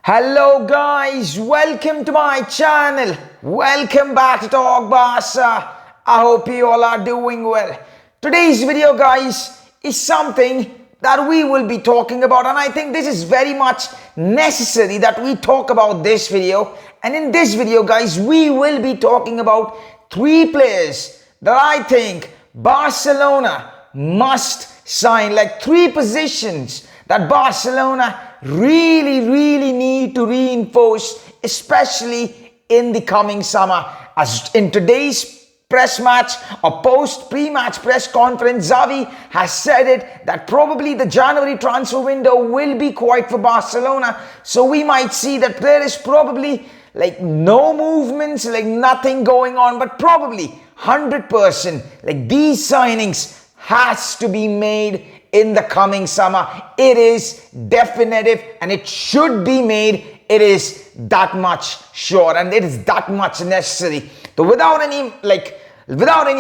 Hello guys, welcome to my channel. Welcome back to Talk Barca. I hope you all are doing well. Today's video guys is something that we will be talking about, and I think this is very much necessary that we talk about this video. And in this video guys, we will be talking about three players that I think Barcelona must sign, like three positions that Barcelona really need to reinforce, especially in the coming summer. As in today's press match or pre-match press conference, Xavi has said it that probably the January transfer window will be quiet for Barcelona. So we might see that there is probably like no movements, like nothing going on, but probably 100% like these signings has to be made in the coming summer. It is definitive and it should be made. It is that much sure and it is that much necessary. So without any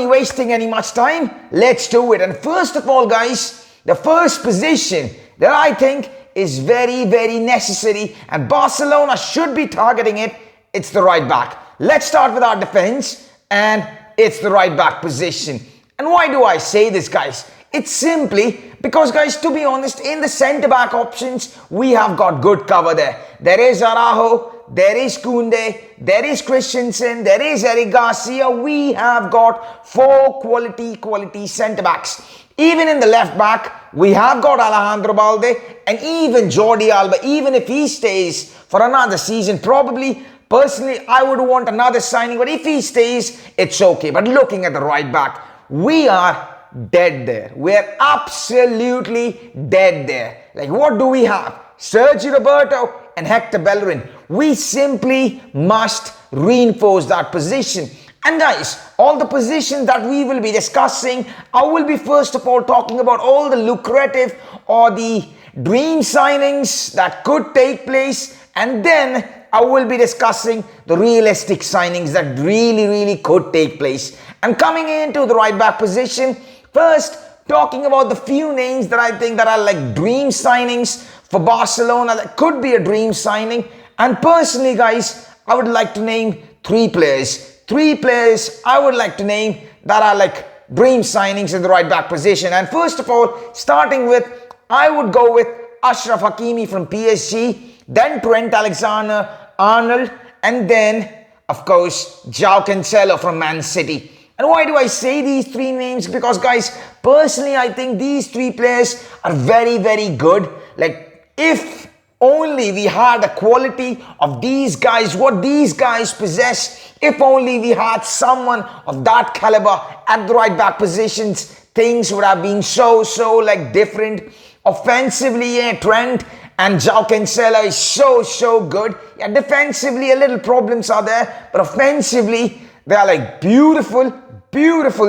wasting any much time, let's do it. And first of all guys, the first position that I think is very necessary and Barcelona should be targeting it, it's the right back. Let's start with our defense, and it's the right back position. And why do I say this guys? It's simply because guys, to be honest, in the centre back options, we have got good cover there. There is Araujo, there is Koundé, there is Christensen, there is Eric Garcia. We have got four quality centre backs. Even in the left back, we have got Alejandro Balde and even Jordi Alba. Even if he stays for another season, probably personally I would want another signing, but if he stays, it's okay. But looking at the right back, we are dead there. We're absolutely dead there. Like, what do we have? Sergio Roberto and Hector Bellerin. We simply must reinforce that position. And guys, all the positions that we will be discussing, I will be first of all talking about all the lucrative or the dream signings that could take place, and then I will be discussing the realistic signings that really could take place. And coming into the right back position, first, talking about the few names that I think that are like dream signings for Barcelona, that could be a dream signing. And personally, guys, I would like to name three players. Three players I would like to name that are like dream signings in the right back position. And first of all, starting with, I would go with Achraf Hakimi from PSG, then Trent Alexander-Arnold, and then, of course, João Cancelo from Man City. And why do I say these three names? Because guys, personally, I think these three players are very good. Like, if only we had the quality of these guys, what these guys possess, if only we had someone of that caliber at the right back positions, things would have been so like different. Offensively, yeah, Trent and João Cancelo is so good. Yeah, defensively, a little problems are there, but offensively, they are like beautiful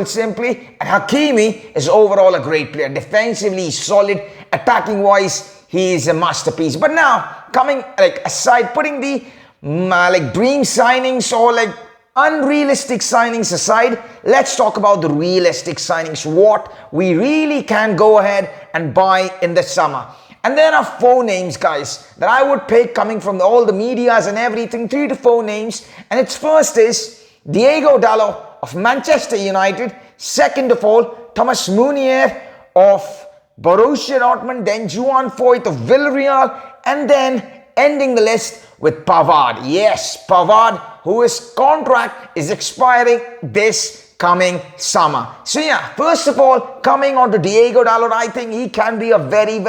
simply. And Hakimi is overall a great player. Defensively, he's solid. Attacking wise, he is a masterpiece. But now, coming like aside, putting the like dream signings or like unrealistic signings aside, let's talk about the realistic signings, what we really can go ahead and buy in the summer. And there are four names, guys, that I would pick coming from all the medias and everything, 3 to 4 names. And its first is Diego Dalot of Manchester United. Second of all, Thomas Meunier of Borussia Dortmund. Then Juan Foyth of Villarreal. And then ending the list with Pavard. Yes, Pavard, whose contract is expiring this coming summer. So yeah, first of all, coming on to Diego Dalot, I think he can be a very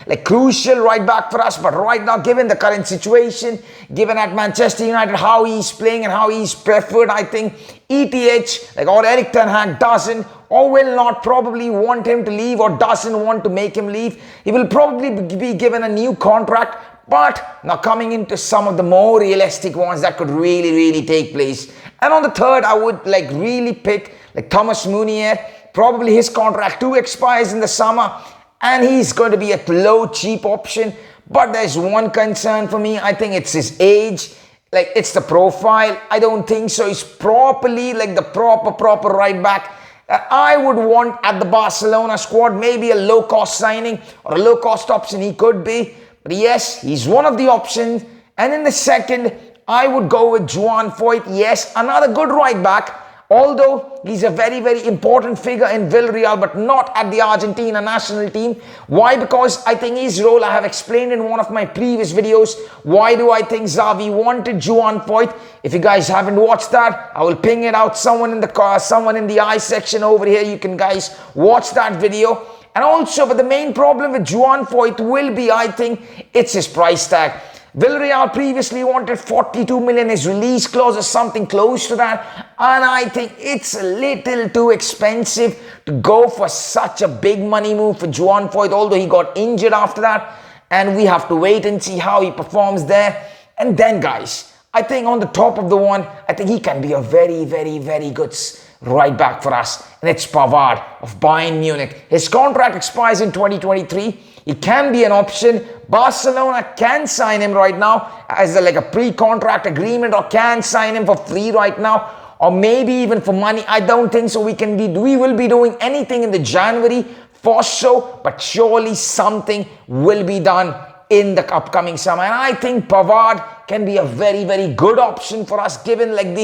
like crucial right back for us. But right now, given the current situation, given at Manchester United how he's playing and how he's preferred, I think ETH like or Erik ten Hag doesn't or will not probably want him to leave or doesn't want to make him leave. He will probably be given a new contract. But now coming into some of the more realistic ones that could really take place. And on the third, I would like really pick like Thomas Meunier. Probably his contract too expires in the summer, and he's going to be a low, cheap option. But there's one concern for me. I think it's his age. Like, it's the profile. I don't think so. He's properly like the proper right back. I would want at the Barcelona squad. Maybe a low-cost signing or a low-cost option he could be. But yes, he's one of the options. And in the second, I would go with Juan Foyt. Yes, another good right back. Although he's a very, very important figure in Villarreal, but not at the Argentina national team. Why? Because I think his role, I have explained in one of my previous videos. Why do I think Xavi wanted Juan Foyt? If you guys haven't watched that, I will ping it out. Someone in the I section over here. You can guys watch that video. And also, but the main problem with Juan Foyt will be, I think, it's his price tag. Villarreal previously wanted 42 million, his release clause is something close to that, and I think it's a little too expensive to go for such a big money move for Juan Foyt, although he got injured after that, and we have to wait and see how he performs there. And then guys, I think on the top of the one, I think he can be a very, very, very good right back for us, and it's Pavard of Bayern Munich. His contract expires in 2023. He can be an option. Barcelona can sign him right now as like a pre-contract agreement, or can sign him for free right now, or maybe even for money. I don't think so. We will be doing anything in the January for sure, but surely something will be done in the upcoming summer. And I think Pavard can be a very, very good option for us, given like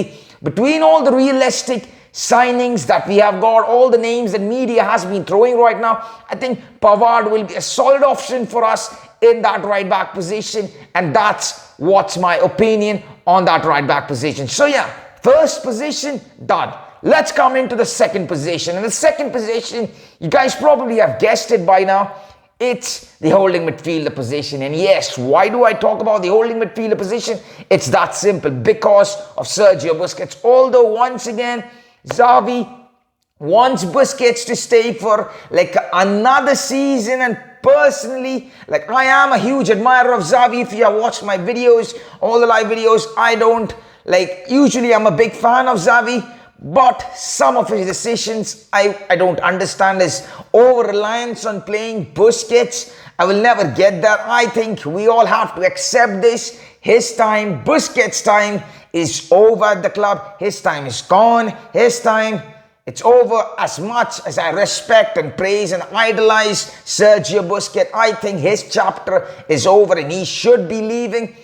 between all the realistic signings that we have got, all the names that media has been throwing right now, I think Pavard will be a solid option for us in that right back position, and that's what's my opinion on that right back position. So yeah, first position done. Let's come into the second position. In the second position, you guys probably have guessed it by now, it's the holding midfielder position. And yes, why do I talk about the holding midfielder position? It's that simple, because of Sergio Busquets. Although once again, Xavi wants Busquets to stay for like another season, and personally, like I am a huge admirer of Xavi. If you have watched my videos, all the live videos, usually I'm a big fan of Xavi, but some of his decisions I don't understand. His over-reliance on playing Busquets, I will never get that. I think we all have to accept this. His time, Busquets' time, is over at the club. His time is gone. His time, it's over. As much as I respect and praise and idolize Sergio Busquets, I think his chapter is over and he should be leaving.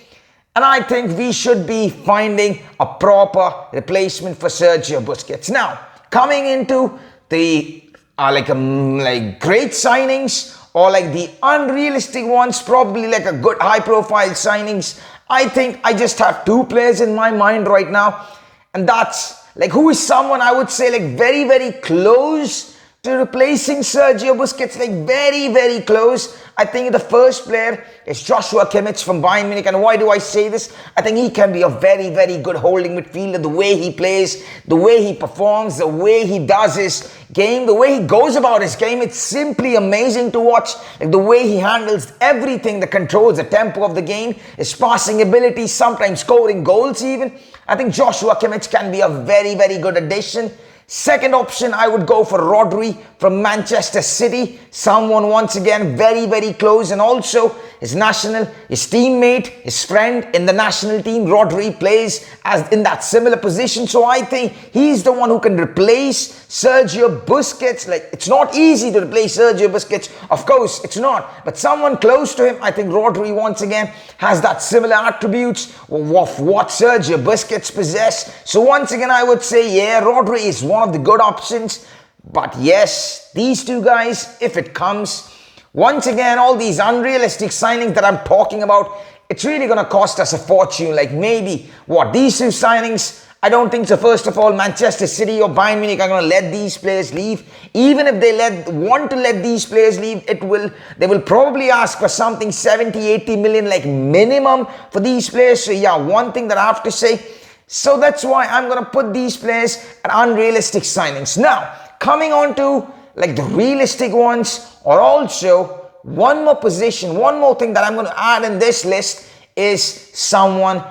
And I think we should be finding a proper replacement for Sergio Busquets. Now, coming into the great signings, or like the unrealistic ones, probably like a good high-profile signings, I think I just have two players in my mind right now, and that's like who is someone I would say like very, very close to replacing Sergio Busquets, like very, very close. I think the first player is Joshua Kimmich from Bayern Munich. And why do I say this? I think he can be a very, very good holding midfielder. The way he plays, the way he performs, the way he does his game, the way he goes about his game, it's simply amazing to watch. Like the way he handles everything, the controls, the tempo of the game, his passing ability, sometimes scoring goals even. I think Joshua Kimmich can be a very, very good addition. Second option, I would go for Rodri from Manchester City. Someone once again very, very close, and also his teammate, his friend in the national team. Rodri plays as in that similar position. So I think he's the one who can replace Sergio Busquets. Like, it's not easy to replace Sergio Busquets. Of course, it's not. But someone close to him, I think Rodri once again has that similar attributes of what Sergio Busquets possess. So once again, I would say, yeah, Rodri is one of the good options. But yes, these two guys, if it comes, once again, all these unrealistic signings that I'm talking about, it's really going to cost us a fortune. Like maybe, these two signings, I don't think so. First of all, Manchester City or Bayern Munich are going to let these players leave. Even if they want to let these players leave, they will probably ask for something 70, 80 million like minimum for these players. So yeah, one thing that I have to say. So that's why I'm going to put these players at unrealistic signings. Now, coming on to like the realistic ones, or also one more position, one more thing that I'm going to add in this list is someone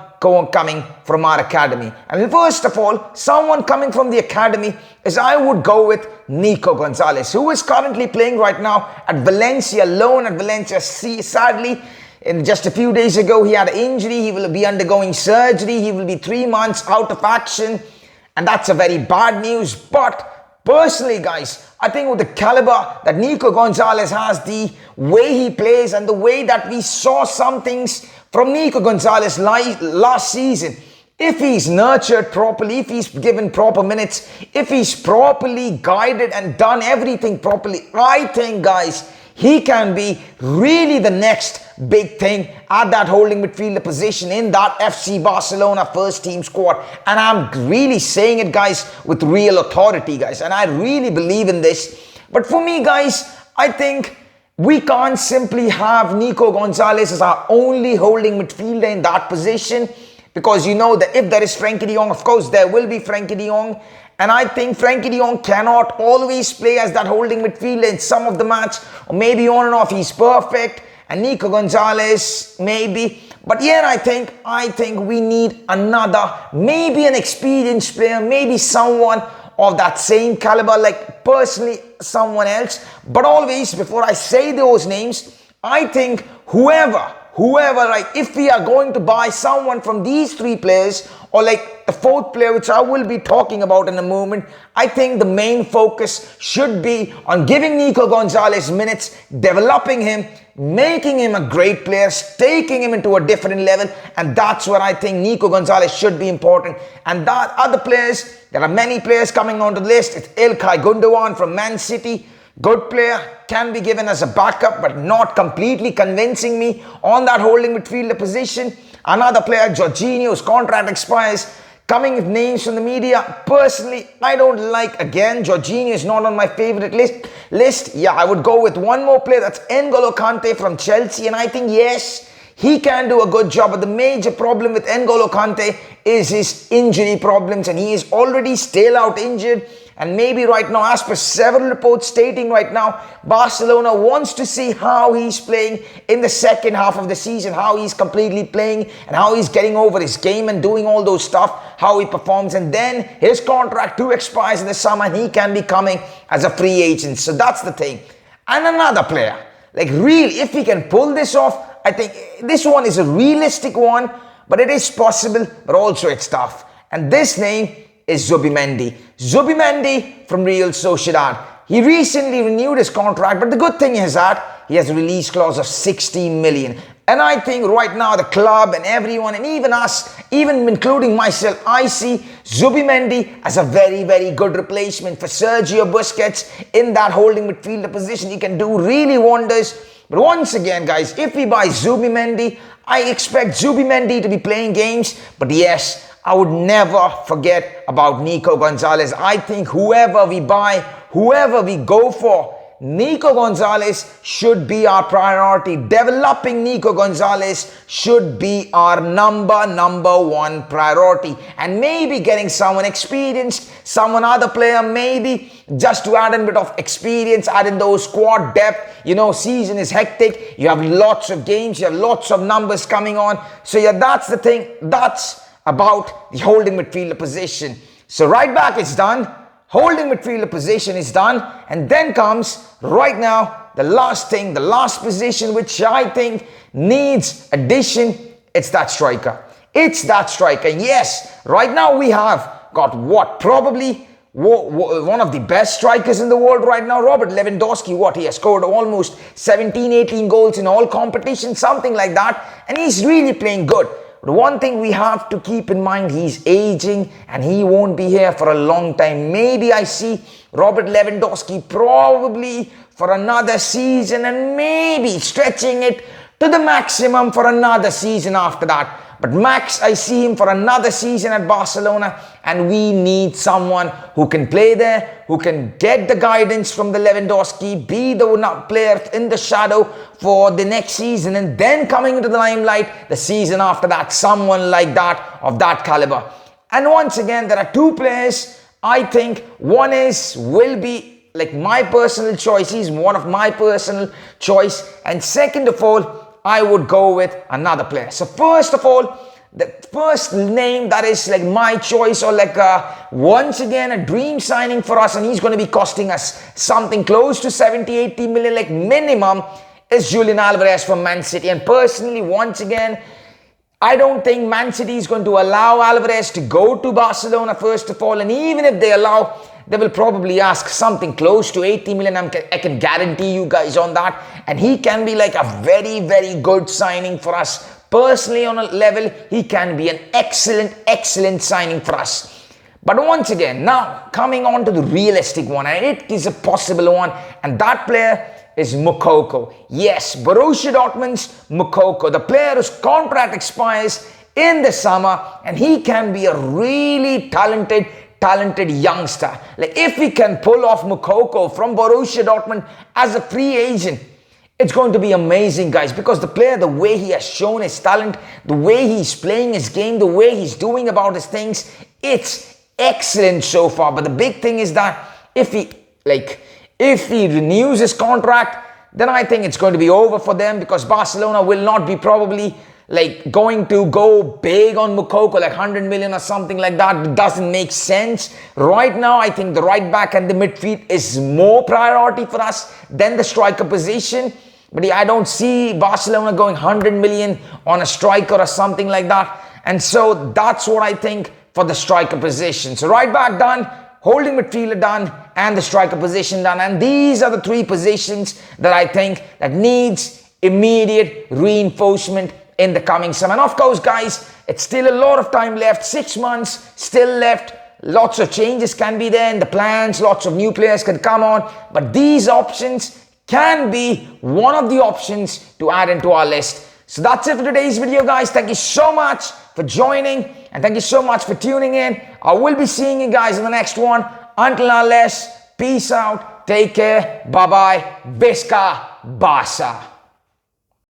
coming from our academy. And first of all, someone coming from the academy is I would go with Nico Gonzalez, who is currently playing right now at Valencia, loan at Valencia. Sadly, in just a few days ago, he had an injury. He will be undergoing surgery. He will be 3 months out of action. And that's a very bad news. But Personally, guys, I think with the caliber that Nico Gonzalez has, the way he plays and the way that we saw some things from Nico Gonzalez last season, if he's nurtured properly, if he's given proper minutes, if he's properly guided and done everything properly, I think, guys, he can be really the next big thing at that holding midfielder position in that FC Barcelona first team squad. And I'm really saying it, guys, with real authority, guys. And I really believe in this. But for me, guys, I think we can't simply have Nico Gonzalez as our only holding midfielder in that position. Because you know that if there is Frankie de Jong, of course, there will be Frankie de Jong. And I think Frankie de Jong cannot always play as that holding midfielder in some of the match. Or maybe on and off, he's perfect. And Nico Gonzalez, maybe. But yeah, I think we need another, maybe an experienced player, maybe someone of that same caliber, like personally someone else. But always, before I say those names, I think whoever, like if we are going to buy someone from these three players, or like the fourth player, which I will be talking about in a moment, I think the main focus should be on giving Nico Gonzalez minutes, developing him, making him a great player, taking him into a different level. And that's what I think Nico Gonzalez should be important. And that other players, there are many players coming onto the list. It's Ilkay Gundogan from Man City. Good player, can be given as a backup, but not completely convincing me on that holding midfielder position. Another player, Jorginho's contract expires. Coming with names from the media, personally, I don't like, again, Jorginho is not on my favorite list. Yeah, I would go with one more player, that's N'Golo Kante from Chelsea, and I think, yes, he can do a good job, but the major problem with N'Golo Kante is his injury problems, and he is already still out injured. And maybe right now, as per several reports stating right now, Barcelona wants to see how he's playing in the second half of the season, how he's completely playing and how he's getting over his game and doing all those stuff, how he performs. And then his contract too expires in the summer and he can be coming as a free agent. So that's the thing. And another player, like really, if he can pull this off, I think this one is a realistic one, but it is possible, but also it's tough. And this name is Zubimendi. Zubimendi from Real Sociedad. He recently renewed his contract, but the good thing is that he has a release clause of 16 million. And I think right now the club and everyone, and even us, even including myself, I see Zubimendi as a very, very good replacement for Sergio Busquets in that holding midfielder position. He can do really wonders. But once again, guys, if we buy Zubimendi, I expect Zubimendi to be playing games. But yes, I would never forget about Nico Gonzalez. I think whoever we buy, whoever we go for, Nico Gonzalez should be our priority. Developing Nico Gonzalez should be our number one priority. And maybe getting someone experienced, someone other player, maybe just to add in a bit of experience, add in those squad depth. You know, season is hectic. You have lots of games, you have lots of numbers coming on. So yeah, that's the thing. That's about the holding midfielder position. So right back is done. Holding midfielder position is done. And then comes right now the last thing, the last position which I think needs addition. It's that striker. It's that striker. Yes, right now we have got what? Probably one of the best strikers in the world right now, Robert Lewandowski. What? He has scored almost 17, 18 goals in all competitions, something like that. And he's really playing good. But one thing we have to keep in mind, he's aging and he won't be here for a long time. Maybe I see Robert Lewandowski probably for another season and maybe stretching it to the maximum for another season after that. But max, I see him for another season at Barcelona, and we need someone who can play there, who can get the guidance from the Lewandowski, be the player in the shadow for the next season, and then coming into the limelight the season after that, someone like that, of that caliber. And once again, there are two players. I think one will be like my personal choice. He's one of my personal choice. And second of all, I would go with another player. So first of all, the first name that is like my choice, or like once again a dream signing for us, and he's going to be costing us something close to 70-80 million like minimum, is Julian Alvarez from Man City. And personally, once again, I don't think Man City is going to allow Alvarez to go to Barcelona first of all. And even if they allow, they will probably ask something close to 80 million. I can guarantee you guys on that. And he can be like a very, very good signing for us. Personally, on a level, he can be an excellent signing for us. But once again, now coming on to the realistic one, and it is a possible one, and that player is Moukoko. Yes, Borussia Dortmund's Moukoko, the player whose contract expires in the summer, and he can be a really talented youngster. Like if we can pull off Moukoko from Borussia Dortmund as a free agent, it's going to be amazing, guys, because the player, the way he has shown his talent, the way he's playing his game, the way he's doing about his things, it's excellent so far. But the big thing is that if he renews his contract, then I think it's going to be over for them, because Barcelona will not be probably like going to go big on Moukoko, like 100 million or something like that. It doesn't make sense. Right now, I think the right back and the midfield is more priority for us than the striker position. But I don't see Barcelona going 100 million on a striker or something like that. And so that's what I think for the striker position. So right back done, holding midfielder done, and the striker position done. And these are the three positions that I think that needs immediate reinforcement in the coming summer. And of course, guys, it's still a lot of time left. 6 months still left. Lots of changes can be there in the plans. Lots of new players can come on. But these options can be one of the options to add into our list. So that's it for today's video, guys. Thank you so much for joining, and thank you so much for tuning in. I will be seeing you guys in the next one. Until unless, peace out, take care, bye-bye, Visca Barca.